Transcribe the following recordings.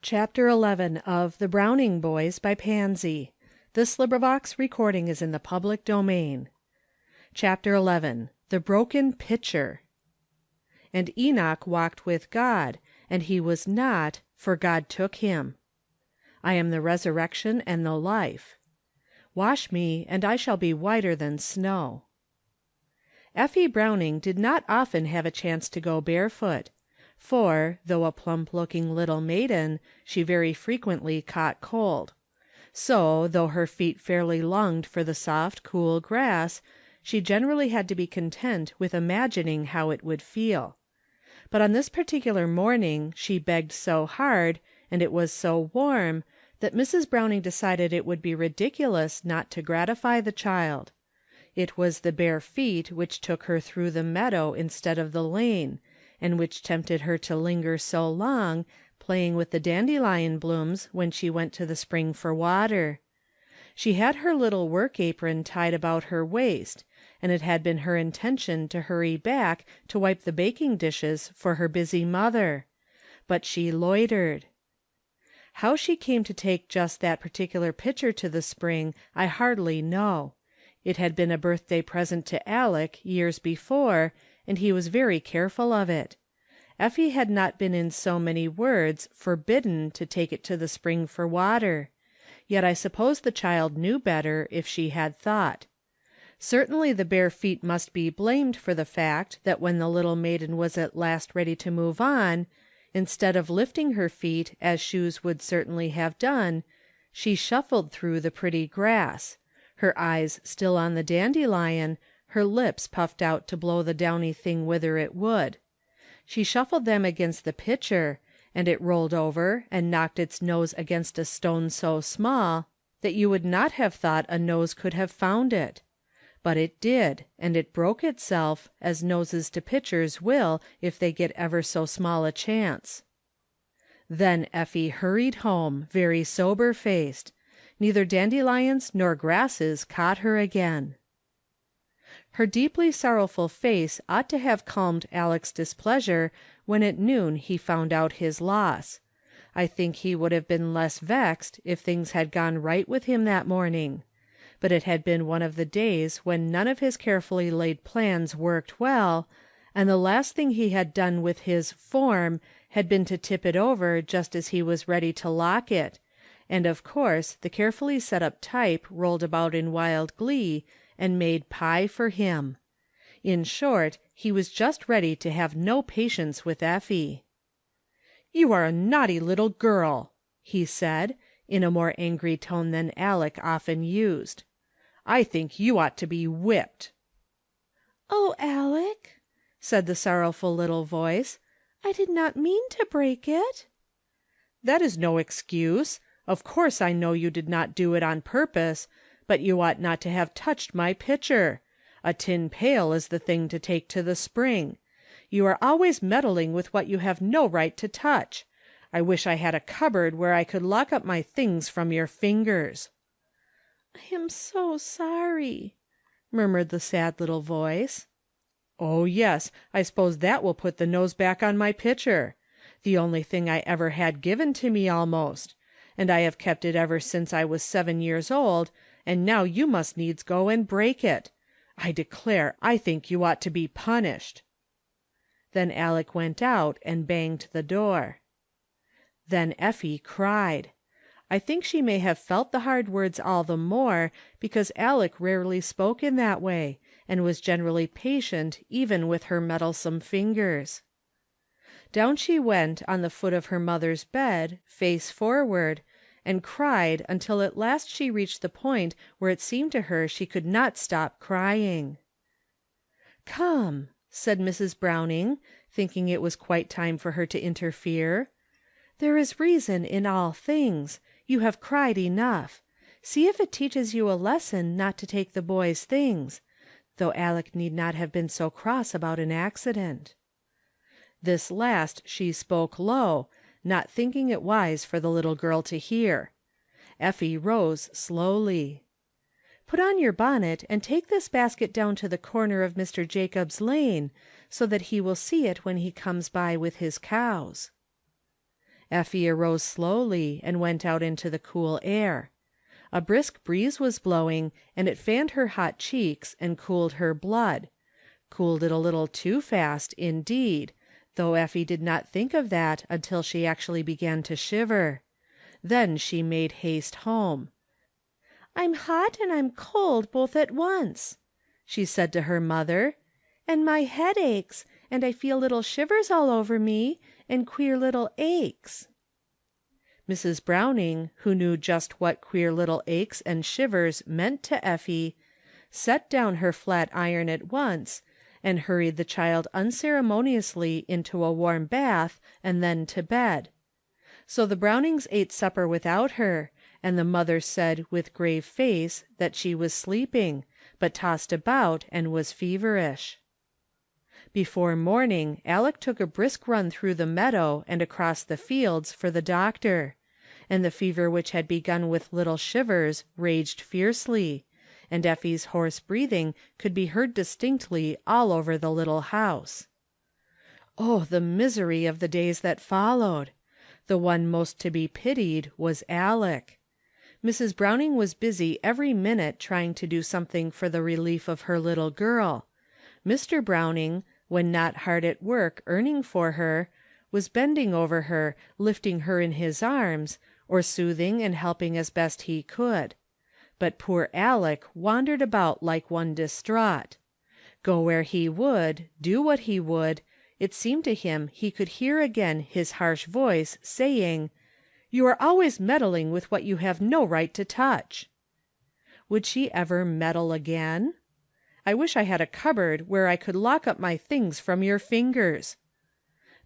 Chapter 11 of The Browning Boys by Pansy. This recording is in the public domain. Chapter 11 The Broken Pitcher. And Enoch walked with God, and he was not, for God took him. I am the resurrection and the life. Wash me, and I shall be whiter than snow. Effie Browning did not often have a chance to go barefoot. For, though a plump-looking little maiden, she very frequently caught cold. So, though her feet fairly longed for the soft, cool grass, she generally had to be content with imagining how it would feel. But on this particular morning she begged so hard, and it was so warm, that Mrs. Browning decided it would be ridiculous not to gratify the child. It was the bare feet which took her through the meadow instead of the lane, and which tempted her to linger so long, playing with the dandelion blooms when she went to the spring for water. She had her little work apron tied about her waist, and it had been her intention to hurry back to wipe the baking dishes for her busy mother. But she loitered. How she came to take just that particular pitcher to the spring, I hardly know. It had been a birthday present to Aleck years before, and he was very careful of it. Effie had not been in so many words forbidden to take it to the spring for water. Yet I suppose the child knew better if she had thought. Certainly the bare feet must be blamed for the fact that when the little maiden was at last ready to move on, instead of lifting her feet as shoes would certainly have done, she shuffled through the pretty grass, her eyes still on the dandelion, her lips puffed out to blow the downy thing whither it would. She shuffled them against the pitcher, and it rolled over and knocked its nose against a stone so small that you would not have thought a nose could have found it. But it did, and it broke itself, as noses to pitchers will if they get ever so small a chance. Then Effie hurried home, very sober-faced. Neither dandelions nor grasses caught her again. Her deeply sorrowful face ought to have calmed Aleck's displeasure when at noon he found out his loss. I think he would have been less vexed if things had gone right with him that morning. But it had been one of the days when none of his carefully laid plans worked well, and the last thing he had done with his form had been to tip it over just as he was ready to lock it, and of course the carefully set up type rolled about in wild glee, and made pie for him. In short, he was just ready to have no patience with Effie. "You are a naughty little girl," he said, in a more angry tone than Aleck often used. "I think you ought to be whipped." "Oh, Aleck," said the sorrowful little voice, "I did not mean to break it." "That is no excuse. Of course I know you did not do it on purpose, but you ought not to have touched my pitcher. A tin pail is the thing to take to the spring. You are always meddling with what you have no right to touch. I wish I had a cupboard where I could lock up my things from your fingers." "I am so sorry," murmured the sad little voice. "Oh, yes, I suppose that will put the nose back on my pitcher. The only thing I ever had given to me almost. And I have kept it ever since I was 7 years old, and now you must needs go and break it. I declare, I think you ought to be punished." Then Aleck went out and banged the door. Then Effie cried. I think she may have felt the hard words all the more because Aleck rarely spoke in that way, and was generally patient even with her meddlesome fingers. Down she went on the foot of her mother's bed, face forward, and cried until at last she reached the point where it seemed to her she could not stop crying. "Come," said Mrs. Browning, thinking it was quite time for her to interfere. "There is reason in all things. You have cried enough. See if it teaches you a lesson not to take the boys' things, though Aleck need not have been so cross about an accident." This last she spoke low, not thinking it wise for the little girl to hear. Effie rose slowly. "Put on your bonnet and take this basket down to the corner of Mr. Jacob's lane, so that he will see it when he comes by with his cows." Effie arose slowly and went out into the cool air. A brisk breeze was blowing, and it fanned her hot cheeks and cooled her blood. Cooled it a little too fast, indeed, though Effie did not think of that until she actually began to shiver. Then she made haste home. "I'm hot and I'm cold both at once," she said to her mother, "and my head aches, and I feel little shivers all over me, and queer little aches." Mrs. Browning, who knew just what queer little aches and shivers meant to Effie, set down her flat iron at once, and hurried the child unceremoniously into a warm bath and then to bed. So the Brownings ate supper without her, and the mother said with grave face that she was sleeping, but tossed about and was feverish. Before morning, Aleck took a brisk run through the meadow and across the fields for the doctor, and the fever which had begun with little shivers raged fiercely, and Effie's hoarse breathing could be heard distinctly all over the little house. Oh, the misery of the days that followed! The one most to be pitied was Aleck. Mrs. Browning was busy every minute trying to do something for the relief of her little girl. Mr. Browning, when not hard at work earning for her, was bending over her, lifting her in his arms, or soothing and helping as best he could. But poor Aleck wandered about like one distraught. Go where he would, do what he would, it seemed to him he could hear again his harsh voice saying, "You are always meddling with what you have no right to touch." Would she ever meddle again? "I wish I had a cupboard where I could lock up my things from your fingers."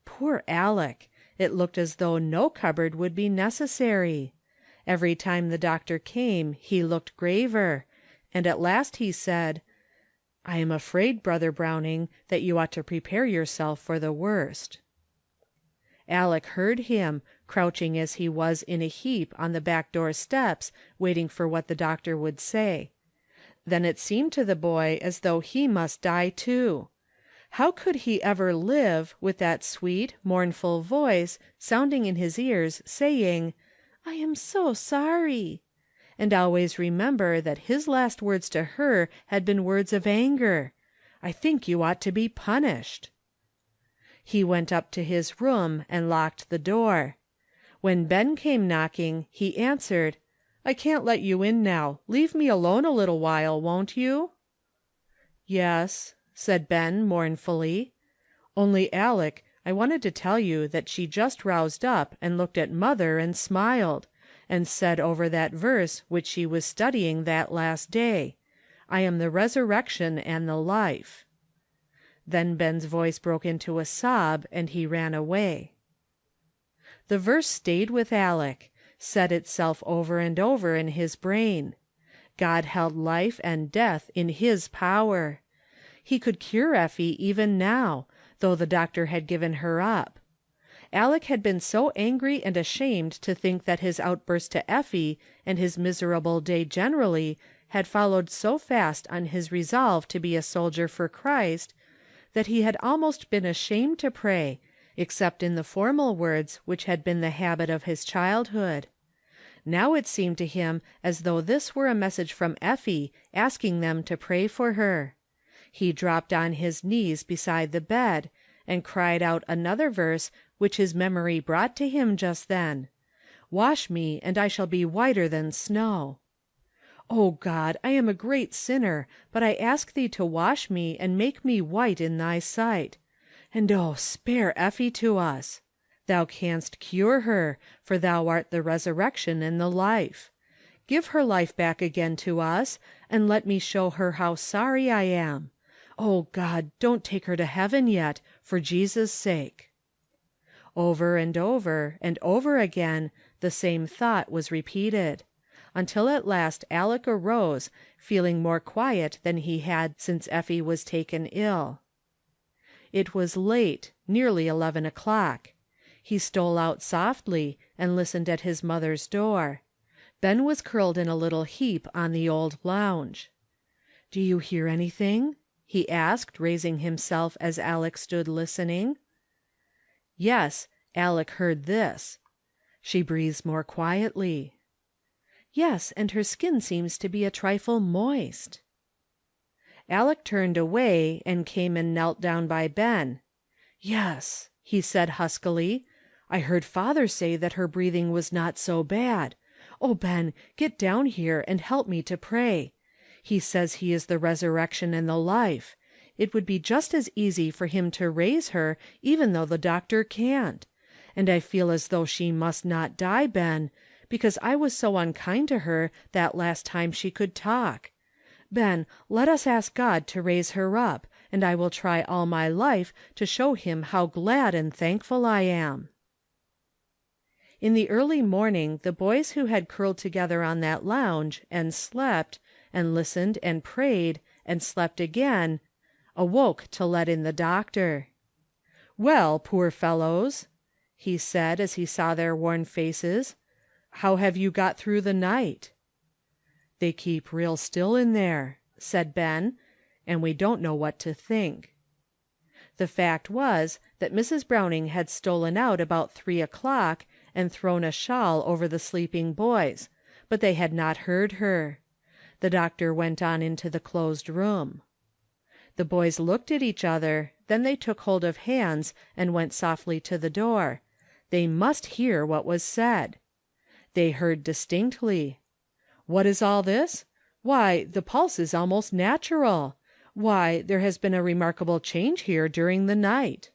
Poor Aleck! It looked as though no cupboard would be necessary. Every time the doctor came he looked graver, and at last he said, "I am afraid, Brother Browning, that you ought to prepare yourself for the worst." Aleck heard him, crouching as he was in a heap on the back door steps, waiting for what the doctor would say. Then it seemed to the boy as though he must die too. How could he ever live, with that sweet, mournful voice sounding in his ears, saying, "I am so sorry," and always remember that his last words to her had been words of anger, "I think you ought to be punished." He went up to his room and locked the door. When Ben came knocking, he answered, "I can't let you in now. Leave me alone a little while, won't you?" "Yes," said Ben mournfully. "Only, Aleck, I wanted to tell you that she just roused up and looked at mother and smiled, and said over that verse which she was studying that last day, 'I am the resurrection and the life.'" Then Ben's voice broke into a sob, and he ran away. The verse stayed with Aleck, said itself over and over in his brain. God held life and death in his power. He could cure Effie even now, though the doctor had given her up. Aleck had been so angry and ashamed to think that his outburst to Effie and his miserable day generally had followed so fast on his resolve to be a soldier for Christ, that he had almost been ashamed to pray, except in the formal words which had been the habit of his childhood. Now it seemed to him as though this were a message from Effie asking them to pray for her. He dropped on his knees beside the bed, and cried out another verse which his memory brought to him just then, "Wash me, and I shall be whiter than snow." "O God, I am a great sinner, but I ask thee to wash me and make me white in thy sight. And oh, spare Effie to us. Thou canst cure her, for thou art the resurrection and the life. Give her life back again to us, and let me show her how sorry I am. Oh God, don't take her to heaven yet, for Jesus' sake." Over and over again, the same thought was repeated, until at last Aleck arose, feeling more quiet than he had since Effie was taken ill. It was late, nearly 11 o'clock. He stole out softly, and listened at his mother's door. Ben was curled in a little heap on the old lounge. "Do you hear anything?" he asked, raising himself as Aleck stood listening. Yes, Aleck heard this. She breathes more quietly. Yes, and her skin seems to be a trifle moist. Aleck turned away, and came and knelt down by Ben. Yes, he said huskily, I heard father say that her breathing was not so bad. Oh, Ben, get down here and help me to pray. He says he is the resurrection and the life. It would be just as easy for him to raise her, even though the doctor can't. And I feel as though she must not die, Ben, because I was so unkind to her that last time she could talk. Ben, let us ask God to raise her up, and I will try all my life to show him how glad and thankful I am." In the early morning the boys who had curled together on that lounge, and slept, and listened and prayed, and slept again, awoke to let in the doctor. "Well, poor fellows," he said as he saw their worn faces, "how have you got through the night?" "They keep real still in there," said Ben, "and we don't know what to think." The fact was that Mrs. Browning had stolen out about 3 o'clock and thrown a shawl over the sleeping boys, but they had not heard her. The doctor went on into the closed room. The boys looked at each other, then they took hold of hands and went softly to the door. They must hear what was said. They heard distinctly. "What is all this? Why, the pulse is almost natural. Why, there has been a remarkable change here during the night."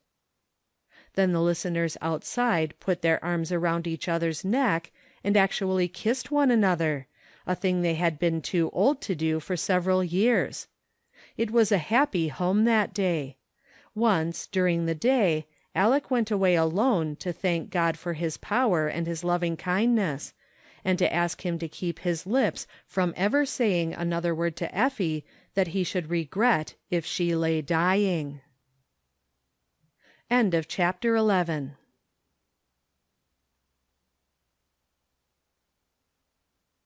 Then the listeners outside put their arms around each other's neck, and actually kissed one another, a thing they had been too old to do for several years. It was a happy home that day. Once, during the day, Aleck went away alone to thank God for his power and his loving kindness, and to ask him to keep his lips from ever saying another word to Effie that he should regret if she lay dying. End of chapter 11.